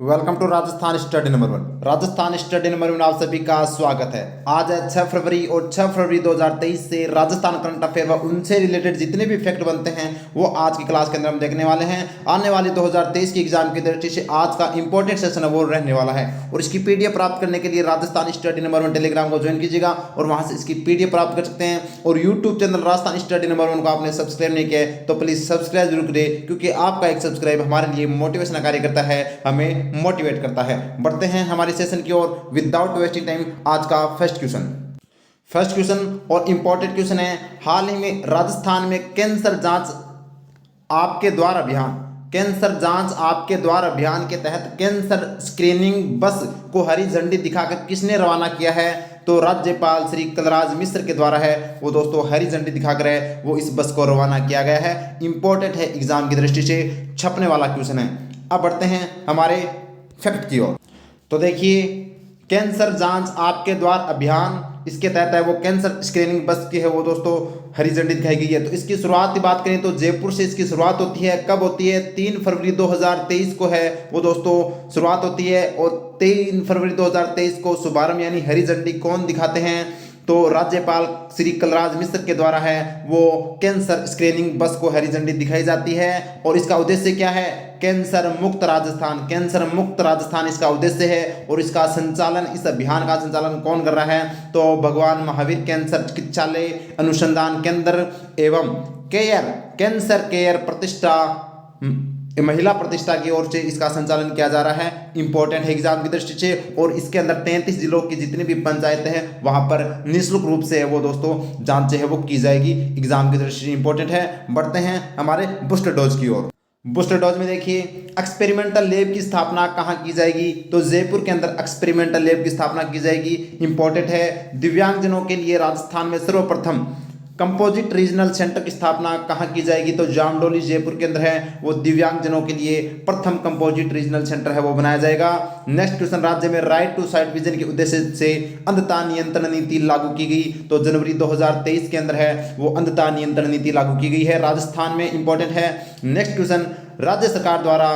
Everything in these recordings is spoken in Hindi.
Welcome to Rajasthan study number 1। Rajasthan study number 1 में आप सभी का स्वागत है। आज है 6 फरवरी और 6 फरवरी 2023 से राजस्थान करंट अफेयर व उनसे रिलेटेड जितने भी फैक्ट बनते हैं वो आज की क्लास के अंदर हम देखने वाले हैं। आने वाली 2023 की एग्जाम की दृष्टि से आज का इंपॉर्टेंट सेशन है वो रहने वाला है और इसकी पीडीएफ प्राप्त करने के लिए राजस्थान स्टडी नंबर 1 टेलीग्राम को ज्वाइन कीजिएगा और वहां से इसकी पीडीएफ प्राप्त कर सकते हैं। और YouTube channel Rajasthan study number 1 को आपने सब्सक्राइब नहीं किया है तो प्लीज सब्सक्राइब जरूर करें, क्योंकि आपका एक सब्सक्राइब हमारे लिए मोटिवेशन कार्य करता है, हमें मोटिवेट करता है। बढ़ते हैं हमारे सेशन की ओर विदाउट वेस्टिंग टाइम। आज का फर्स्ट क्वेश्चन और इंपॉर्टेंट क्वेश्चन है। हाल ही में राजस्थान में कैंसर जांच आपके द्वार अभियान के तहत कैंसर स्क्रीनिंग बस को हरी झंडी दिखाकर किसने रवाना किया है? तो राज्यपाल श्री कलराज मिश्र के द्वारा है वो दोस्तों, हरी झंडी दिखाकर है वो इस बस को रवाना किया गया है। इंपॉर्टेंट है, एग्जाम की दृष्टि से छपने वाला क्वेश्चन है। अब बढ़ते हैं हमारे फैक्ट की ओर। तो देखिए, कैंसर जांच आपके द्वार अभियान इसके तहत है वो कैंसर स्क्रीनिंग बस की है वो दोस्तों हरी झंडी दिखाई गई है। तो इसकी शुरुआत की बात करें तो जयपुर से इसकी शुरुआत होती है। कब होती है? 3 फरवरी 2023 को है वो दोस्तों शुरुआत होती है। और 3 फरवरी 2023 को शुभारंभ यानी हरी झंडी कौन दिखाते हैं? तो राज्यपाल श्री कलराज मिश्र के द्वारा है वो कैंसर स्क्रीनिंग बस को हरी झंडी दिखाई जाती है। और इसका उद्देश्य क्या है? कैंसर मुक्त राजस्थान इसका उद्देश्य है। और इसका संचालन, इस अभियान का संचालन कौन कर रहा है? तो भगवान महावीर कैंसर चिकित्सालय अनुसंधान केंद्र एवं कैंसर केयर प्रतिष्ठा महिला प्रतिष्ठा की ओर से इसका संचालन किया जा रहा है। इंपॉर्टेंट है एग्जाम की दृष्टि से। और इसके अंदर 33 जिलों की जितनी भी पंचायतें हैं वहां पर निःशुल्क रूप से वो दोस्तों जांच है वो की जाएगी। एग्जाम की दृष्टि से इंपॉर्टेंट है। बढ़ते हैं हमारे बूस्टर डोज की ओर। बूस्टर डोज में देखिए, एक्सपेरिमेंटल लैब की स्थापना कहाँ की जाएगी? तो जयपुर के अंदर एक्सपेरिमेंटल लैब की स्थापना की जाएगी। इंपॉर्टेंट है। दिव्यांगजनों के लिए राजस्थान में सर्वप्रथम कंपोजिट रीजनल सेंटर की स्थापना कहाँ की जाएगी? तो जामडोली जयपुर के अंदर है वो दिव्यांगजनों के लिए प्रथम कंपोजिट रीजनल सेंटर है वो बनाया जाएगा। नेक्स्ट क्वेश्चन, राज्य में राइट टू साइट विजन के उद्देश्य से अंधता नियंत्रण नीति लागू की गई। तो जनवरी 2023 के अंदर है वो अंधता नियंत्रण नीति लागू की गई है राजस्थान में। इंपॉर्टेंट है। नेक्स्ट क्वेश्चन, राज्य सरकार द्वारा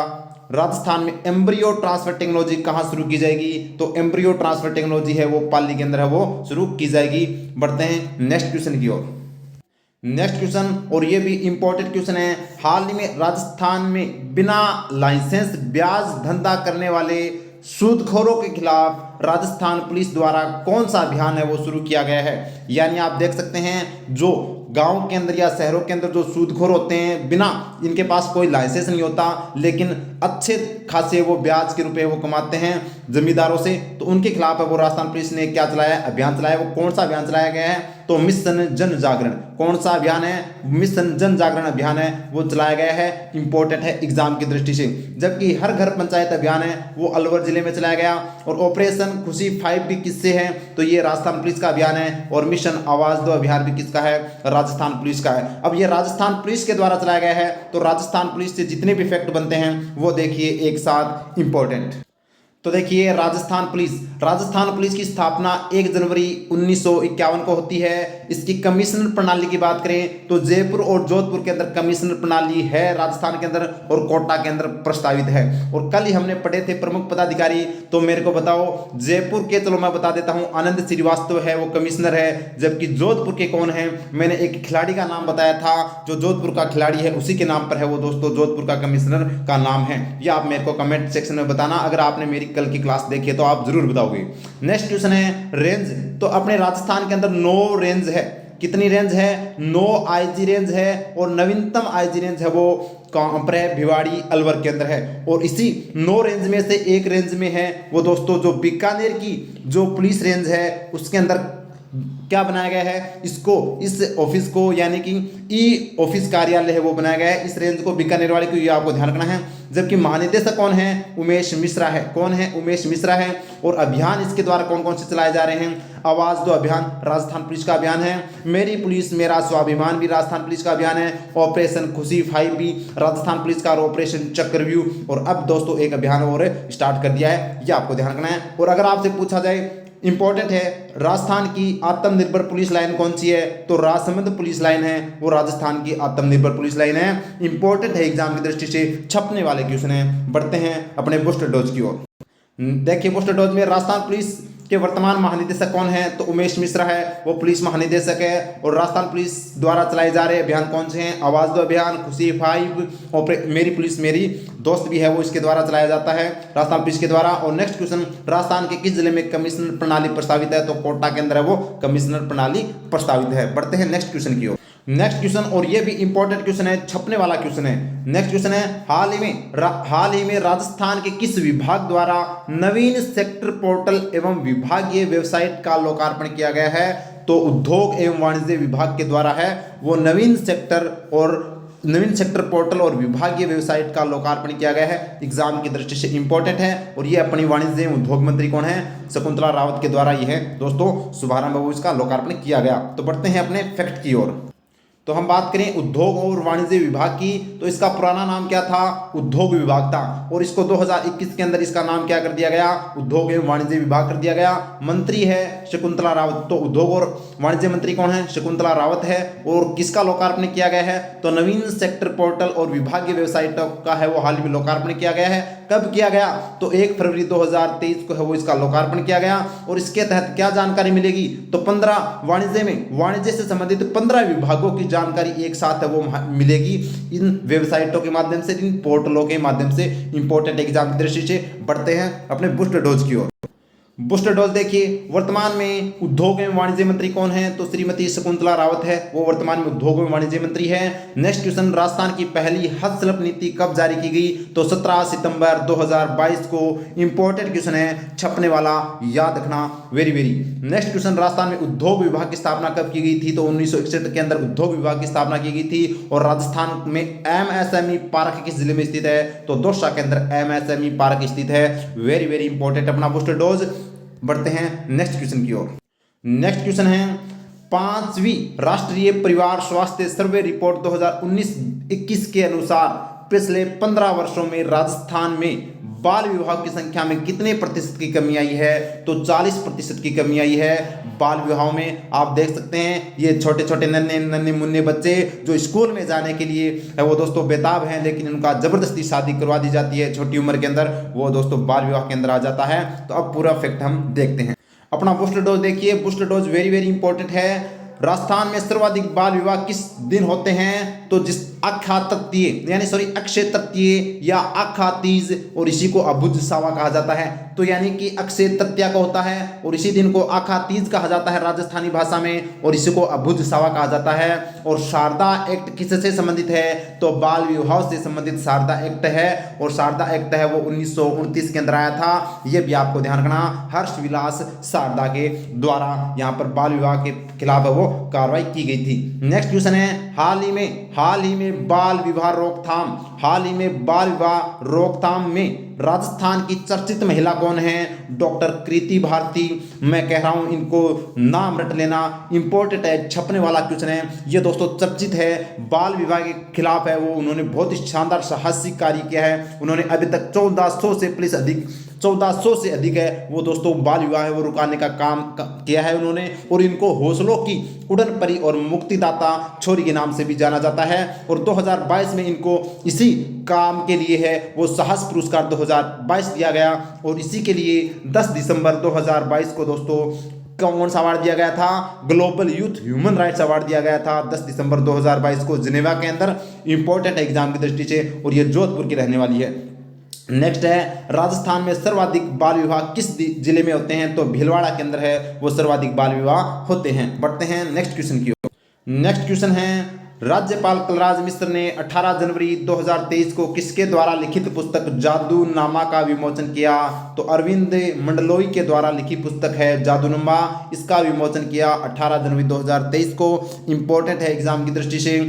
राजस्थान में एम्ब्रियो ट्रांसफर टेक्नोलॉजी कहाँ शुरू की जाएगी? तो एम्ब्रियो ट्रांसफर टेक्नोलॉजी है वो पाली के अंदर है वो शुरू की जाएगी। बढ़ते हैं नेक्स्ट क्वेश्चन की ओर। नेक्स्ट क्वेश्चन, और ये भी इंपॉर्टेंट क्वेश्चन है। हाल ही में राजस्थान में बिना लाइसेंस ब्याज धंधा करने वाले सूदखोरों के खिलाफ राजस्थान पुलिस द्वारा कौन सा अभियान है वो शुरू किया गया है? यानी आप देख सकते हैं जो गांव के अंदर या शहरों के अंदर जो सूदखोर होते हैं, बिना इनके पास कोई लाइसेंस नहीं होता लेकिन अच्छे खासे वो ब्याज के रुपए वो कमाते हैं जमींदारों से, तो उनके खिलाफ है वो राजस्थान पुलिस ने क्या चलाया? अभियान चलाया। वो कौन सा अभियान चलाया गया है? तो मिशन जन जागरण। कौन सा अभियान है? मिशन जन जागरण अभियान है वो चलाया गया है। इंपॉर्टेंट है एग्जाम की दृष्टि से। जबकि हर घर पंचायत अभियान है वो अलवर जिले में चलाया गया। और ऑपरेशन खुशी 5 भी किससे है? तो ये राजस्थान पुलिस का अभियान है। और मिशन आवाज दो अभियान भी किसका है? राजस्थान पुलिस का है। अब ये राजस्थान पुलिस के द्वारा चलाया गया है। तो राजस्थान पुलिस से जितने भी फैक्ट बनते हैं वो देखिए एक साथ इंपॉर्टेंट। तो देखिए, राजस्थान पुलिस की स्थापना 1 जनवरी 1951 को होती है। इसकी कमिश्नर प्रणाली की बात करें तो जयपुर और जोधपुर के अंदर कमिश्नर प्रणाली है राजस्थान के अंदर, और कोटा के अंदर प्रस्तावित है। और कल ही हमने पढ़े थे प्रमुख पदाधिकारी, तो मेरे को बताओ जयपुर के, चलो मैं बता देता हूं, आनंद श्रीवास्तव है वो कमिश्नर है। जबकि जोधपुर के कौन है? मैंने एक खिलाड़ी का नाम बताया था, जो जोधपुर का खिलाड़ी है उसी के नाम पर है वो दोस्तों जोधपुर का कमिश्नर का नाम है। ये आप मेरे को कमेंट सेक्शन में बताना, अगर आपने मेरी कल की क्लास देखी है तो आप जरूर बताओगे। नेक्स्ट क्वेश्चन है रेंज। तो अपने राजस्थान के अंदर 9 रेंज है। कितनी रेंज है? 9 आईजी रेंज है। और नवीनतम आईजी रेंज है वो कहां पर है? भिवाड़ी अलवर के अंदर है। और इसी 9 रेंज में से एक रेंज में है वो दोस्तों जो बीकानेर की जो पुलिस रेंज है उसके अंदर क्या बनाया गया है? इस ऑफिस को यानी कि ई ऑफिस कार्यालय है वो बनाया गया है इस रेंज को, बीकानेर वाले को, ये आपको ध्यान रखना है। जबकि महानिदेशक कौन है? उमेश मिश्रा है। कौन है? उमेश मिश्रा है। और अभियान इसके द्वारा कौन कौन से चलाए जा रहे हैं? आवाज दो अभियान राजस्थान पुलिस का अभियान है। मेरी पुलिस मेरा स्वाभिमान भी राजस्थान पुलिस का अभियान है। ऑपरेशन खुशी 5 भी राजस्थान पुलिस का, और ऑपरेशन चक्रव्यूह। और अब दोस्तों एक अभियान और स्टार्ट कर दिया है, ये आपको ध्यान रखना है। और अगर आपसे पूछा जाए इंपॉर्टेंट है, राजस्थान की आत्मनिर्भर पुलिस लाइन कौन सी है? तो राजसमंद पुलिस लाइन है, वो राजस्थान की आत्मनिर्भर पुलिस लाइन है। इंपॉर्टेंट है एग्जाम की दृष्टि से, छपने वाले क्वेश्चन है। बढ़ते हैं अपने बूस्टर डोज की ओर। देखिए बूस्टर डोज में राजस्थान पुलिस के वर्तमान महानिदेशक कौन है? तो उमेश मिश्रा है, वो पुलिस महानिदेशक है। और राजस्थान पुलिस द्वारा चलाए जा रहे अभियान कौन से हैं? आवाज दो अभियान, खुशी 5 और मेरी पुलिस मेरी दोस्त भी है, वो इसके द्वारा चलाया जाता है राजस्थान पुलिस के द्वारा। और नेक्स्ट क्वेश्चन, राजस्थान के किस जिले में कमिश्नर प्रणाली प्रस्तावित है? तो कोटा के अंदर है वो कमिश्नर प्रणाली प्रस्तावित है। बढ़ते हैं नेक्स्ट क्वेश्चन की ओर। नेक्स्ट क्वेश्चन, और ये भी इंपॉर्टेंट क्वेश्चन है, छपने वाला क्वेश्चन है। नेक्स्ट क्वेश्चन है, हाल ही में राजस्थान के किस विभाग द्वारा नवीन सेक्टर पोर्टल एवं विभागीय वेबसाइट का लोकार्पण किया गया है? तो उद्योग एवं वाणिज्य विभाग के द्वारा है, वो नवीन सेक्टर पोर्टल और विभागीय वेबसाइट का लोकार्पण किया गया है। एग्जाम की दृष्टि से इंपॉर्टेंट है। और ये अपनी वाणिज्य एवं उद्योग मंत्री कौन है? शकुंतला रावत के द्वारा ये है दोस्तों शुभारंभ वो इसका लोकार्पण किया गया। तो बढ़ते हैं अपने फैक्ट की ओर। तो हम बात करें उद्योग और वाणिज्य विभाग की, तो इसका पुराना नाम क्या था? उद्योग विभाग था। और इसको 2021 के अंदर इसका नाम क्या कर दिया गया? उद्योग एवं वाणिज्य विभाग कर दिया गया। मंत्री है शकुंतला रावत, तो उद्योग और वाणिज्य मंत्री कौन है? शकुंतला रावत है। और किसका लोकार्पण किया गया है? तो नवीन सेक्टर पोर्टल और विभागीय वेबसाइट का है वो हाल ही में लोकार्पण किया गया है। कब किया गया? तो 1 फरवरी 2023 को है वो इसका लोकार्पण किया गया। और इसके तहत क्या जानकारी मिलेगी? तो 15 वाणिज्य से संबंधित 15 विभागों की जानकारी एक साथ है वो मिलेगी इन वेबसाइटों के माध्यम से, इन पोर्टलों के माध्यम से। इंपॉर्टेंट एग्जाम की दृष्टि से। बढ़ते हैं अपने बूस्टर डोज की ओर। बूस्टर डोज देखिए, वर्तमान में उद्योग एवं वाणिज्य मंत्री कौन है? तो श्रीमती शकुंतला रावत है, वो वर्तमान में उद्योग एवं वाणिज्य मंत्री है। नेक्स्ट क्वेश्चन, राजस्थान की पहली हस्तशिल्प नीति कब जारी की गई? तो 17 सितंबर 2022 को। इंपॉर्टेंट क्वेश्चन है, छपने वाला, याद रखना, very very. Next question, Rajasthan में उद्योग विभाग की स्थापना कब की गई थी? तो 1961 के अंदर उद्योग विभाग की स्थापना की गई थी। और राजस्थान में MSME पार्क किस जिले में स्थित है? तो दौसा के अंदर MSME पार्क स्थित है। वेरी वेरी इंपॉर्टेंट अपना बूस्टर डोज। बढ़ते हैं नेक्स्ट क्वेश्चन की ओर। नेक्स्ट क्वेश्चन है, 5वीं राष्ट्रीय परिवार स्वास्थ्य सर्वे रिपोर्ट 2019-21 के अनुसार पिछले 15 वर्षों में राजस्थान में बाल विवाह की संख्या में कितने प्रतिशत की कमी आई है? तो 40% की कमी आई है बाल विवाह में। आप देख सकते हैं ये छोटे छोटे नन्हे मुन्ने बच्चे जो स्कूल में जाने के लिए वो दोस्तों बेताब हैं, लेकिन उनका जबरदस्ती शादी करवा दी जाती है छोटी उम्र के अंदर, वो दोस्तों बाल विवाह के अंदर आ जाता है। तो अब पूरा फैक्ट हम देखते हैं। अपना बूस्टर डोज देखिए, booster dose very very important है। राजस्थान में सर्वाधिक बाल विवाह किस दिन होते हैं? तो जिस अक्षय तृतीय या अखा तीज, और इसी को अबुझ सावा कहा जाता है। तो यानी कि अक्षय तृतीया को होता है और इसी दिन को अखा तीज कहा जाता है राजस्थानी भाषा में, और इसी को अबुझ सावा कहा जाता है। और शारदा एक्ट किससे संबंधित है? तो बाल विवाह से संबंधित शारदा एक्ट है। और शारदा एक्ट है वो 1929 के अंदर आया था। ये भी आपको ध्यान रखना, हर्ष विलास शारदा के द्वारा यहाँ पर बाल विवाह के खिलाफ वो कार्रवाई की गई थी। नेक्स्ट क्वेश्चन है, हाल ही में बाल विवाह रोकथाम में राजस्थान की चर्चित महिला कौन है? डॉक्टर कृति भारती। मैं कह रहा हूं इनको नाम रट लेना, इंपॉर्टेंट है, छपने वाला क्वेश्चन है। ये दोस्तों चर्चित है, बाल विवाह के खिलाफ है वो, उन्होंने बहुत ही शानदार साहसिक कार्य किया है। उन्होंने अभी तक 1400 से अधिक है वो दोस्तों बाल विवाह है वो रुकाने का काम किया है उन्होंने। और इनको हौसलों की उड़न परी और मुक्तिदाता छोरी के नाम से भी जाना जाता है। और 2022 में इनको इसी काम के लिए है वो साहस पुरस्कार 2022 दिया गया। और इसी के लिए 10 दिसंबर 2022 को दोस्तों कौन सा अवार्ड दिया गया था? Global youth human rights award दिया गया था 10 दिसंबर 2022 को जिनेवा के अंदर। इंपॉर्टेंट एग्जाम की दृष्टि से, और ये जोधपुर की रहने वाली है। नेक्स्ट है, राजस्थान में सर्वाधिक बाल विवाह किस जिले में होते हैं? तो भीलवाड़ा के अंदर है वो सर्वाधिक बाल विवाह होते हैं। बढ़ते हैं नेक्स्ट क्वेश्चन की ओर। नेक्स्ट क्वेश्चन है, राज्यपाल कलराज मिश्र ने 18 जनवरी 2023 को किसके द्वारा लिखित पुस्तक जादूनामा का विमोचन किया? तो अरविंद मंडलोई के द्वारा लिखित पुस्तक है जादूनामा, इसका विमोचन किया 18 जनवरी 2023 को। इंपॉर्टेंट है एग्जाम की दृष्टि से।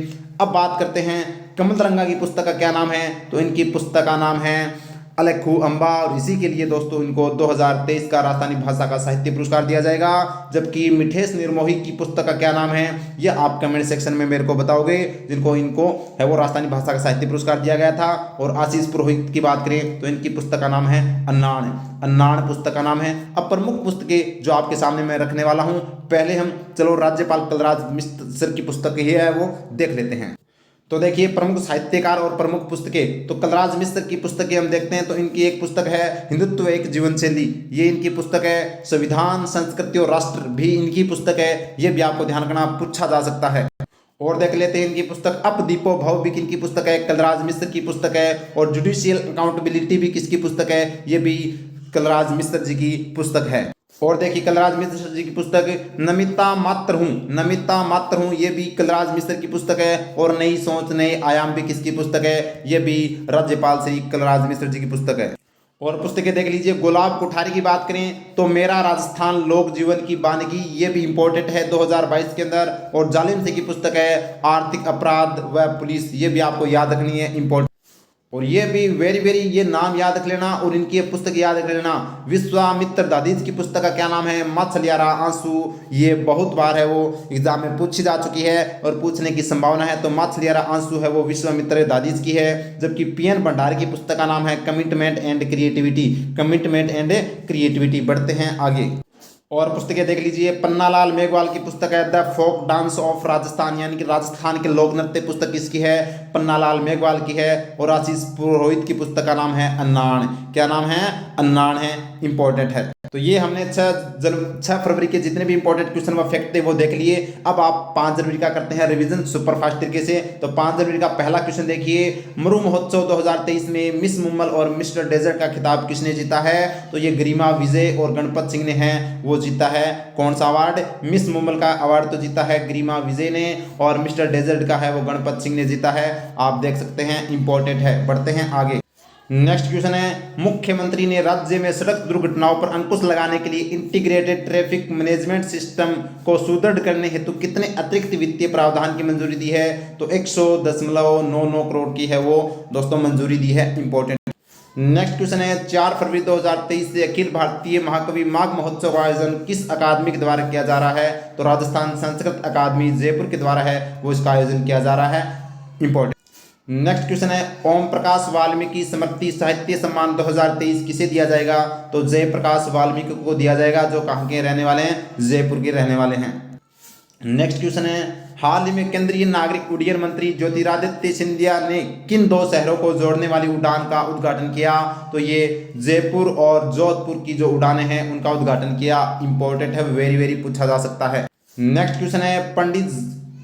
अब बात करते हैं कमल रंगा की पुस्तक का क्या नाम है? तो इनकी पुस्तक का नाम है अलखू अम्बा, और इसी के लिए दोस्तों इनको 2023 का राजस्थानी भाषा का साहित्य पुरस्कार दिया जाएगा। जबकि मिठेश निर्मोही की पुस्तक का क्या नाम है, यह आप कमेंट सेक्शन में मेरे को बताओगे, जिनको इनको है वो राजस्थानी भाषा का साहित्य पुरस्कार दिया गया था। और आशीष पुरोहित की बात करें तो इनकी पुस्तक का नाम है अन्नाण, अन्नाण पुस्तक का नाम है। अब प्रमुख पुस्तकें जो आपके सामने मैं रखने वाला हूँ, पहले हम चलो राज्यपाल कलराज मिश्र की पुस्तक ही है वो देख लेते हैं। तो देखिए प्रमुख साहित्यकार और प्रमुख पुस्तकें, तो कलराज मिश्र की पुस्तकें हम देखते हैं तो इनकी एक पुस्तक है हिंदुत्व एक जीवन शैली, ये इनकी पुस्तक है। संविधान संस्कृति और राष्ट्र भी इनकी पुस्तक है, ये भी आपको ध्यान रखना, पूछा जा सकता है। और देख लेते हैं इनकी पुस्तक अप दीपो भव भी किनकी पुस्तक है, कलराज मिश्र की पुस्तक है। और जुडिशियल अकाउंटेबिलिटी भी किसकी पुस्तक है, ये भी कलराज मिश्र जी की पुस्तक है। और देखिए कलराज मिश्र जी की पुस्तक नमिता मात्र हूँ, नमिता मात्र हूँ, ये भी कलराज मिश्र की पुस्तक है। और नई सोच नए आयाम भी किसकी पुस्तक है, ये भी राज्यपाल श्री कलराज मिश्र जी की पुस्तक है। और पुस्तकें देख लीजिए, गुलाब कोठारी की बात करें तो मेरा राजस्थान लोक जीवन की वानगी, ये भी इंपॉर्टेंट है 2022 के अंदर। और जालिम सिंह की पुस्तक है आर्थिक अपराध व पुलिस, ये भी आपको याद रखनी है, इंपॉर्टेंट। और ये भी वेरी वेरी, ये नाम याद रख लेना और इनकी पुस्तक याद रख लेना। विश्वामित्र दादीज की पुस्तक का क्या नाम है, मत्स्यारा आंसू, ये बहुत बार है वो एग्जाम में पूछी जा चुकी है और पूछने की संभावना है। तो मत्स्यारा आंसू है वो विश्वामित्र दादीज की है। जबकि पीएन भंडारी की पुस्तक का नाम है commitment and creativity, commitment and creativity. बढ़ते हैं आगे और पुस्तकें देख लीजिए, पन्नालाल मेघवाल की पुस्तक है the folk dance of Rajasthan, यानी कि राजस्थान के लोक नृत्य पुस्तक किसकी है, पन्नालाल मेघवाल की है। और आशीष पुरोहित की पुस्तक का नाम है अन्नाण, क्या नाम है, अन्नाण है, इंपॉर्टेंट है। तो ये हमने 6 फरवरी के जितने भी इंपॉर्टेंट क्वेश्चन व फैक्ट थे वो देख लिए। अब आप 5 जनवरी का करते हैं रिवीजन सुपरफास्ट तरीके से। तो 5 जनवरी का पहला क्वेश्चन देखिए, मरु महोत्सव 2023 में मिस मुम्बल और मिस्टर डेजर्ट का खिताब किसने जीता है, तो ये गरिमा विजय और गणपत सिंह ने है वो जीता है। कौन सा अवार्ड, मिस मुम्बल का अवार्ड तो जीता है गरिमा विजय ने, और मिस्टर डेजर्ट का है वो गणपत सिंह ने जीता है। आप देख सकते हैं, इंपॉर्टेंट है। बढ़ते हैं आगे। नेक्स्ट क्वेश्चन है, मुख्यमंत्री ने राज्य में सड़क दुर्घटनाओं पर अंकुश लगाने के लिए इंटीग्रेटेड ट्रैफिक मैनेजमेंट सिस्टम को सुदृढ़ करने हेतु कितने अतिरिक्त वित्तीय प्रावधान की मंजूरी दी है, तो 100.99 करोड़ की है वो दोस्तों मंजूरी दी है, इंपॉर्टेंट। नेक्स्ट क्वेश्चन है, 4 फरवरी 2023 से अखिल भारतीय महाकवि माघ महोत्सव का आयोजन किस अकादमी के द्वारा किया जा रहा है, तो राजस्थान संस्कृत अकादमी जयपुर के द्वारा है वो इसका आयोजन किया जा रहा है, इंपॉर्टेंट। नेक्स्ट क्वेश्चन है, ओम प्रकाश वाल्मीकि स्मृति साहित्य सम्मान 2023 किसे दिया जाएगा, तो जयप्रकाश वाल्मीकि को दिया जाएगा, जो कहाँ के रहने वाले हैं, जयपुर के रहने वाले हैं। नेक्स्ट क्वेश्चन है, हाल ही में केंद्रीय नागरिक उड्डयन मंत्री ज्योतिरादित्य सिंधिया ने किन 2 शहरों को जोड़ने वाली उड़ान का उद्घाटन किया, तो ये जयपुर और जोधपुर की जो उड़ानें हैं उनका उद्घाटन किया, इंपॉर्टेंट है, वेरी वेरी पूछा जा सकता है। नेक्स्ट क्वेश्चन है,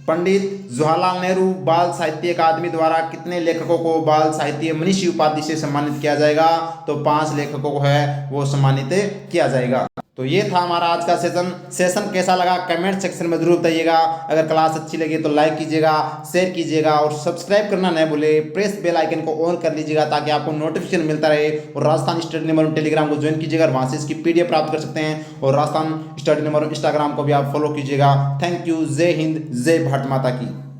पंडित जवाहरलाल नेहरू बाल साहित्य अकादमी द्वारा कितने लेखकों को बाल साहित्य मनीषी उपाधि से सम्मानित किया जाएगा, तो 5 लेखकों को है वो सम्मानित किया जाएगा। तो ये था हमारा आज का सेशन कैसा लगा कमेंट सेक्शन में जरूर बताइएगा। अगर क्लास अच्छी लगी तो लाइक कीजिएगा, शेयर कीजिएगा और सब्सक्राइब करना न भूले। प्रेस बेल आइकन को ऑन कर लीजिएगा ताकि आपको नोटिफिकेशन मिलता रहे। और राजस्थान स्टडी नंबर टेलीग्राम को ज्वाइन कीजिएगा, वहाँ से इसकी PDF प्राप्त कर सकते हैं। और राजस्थान स्टडी नंबर इंस्टाग्राम को भी आप फॉलो कीजिएगा। थैंक यू, जय हिंद, जय भारत माता की।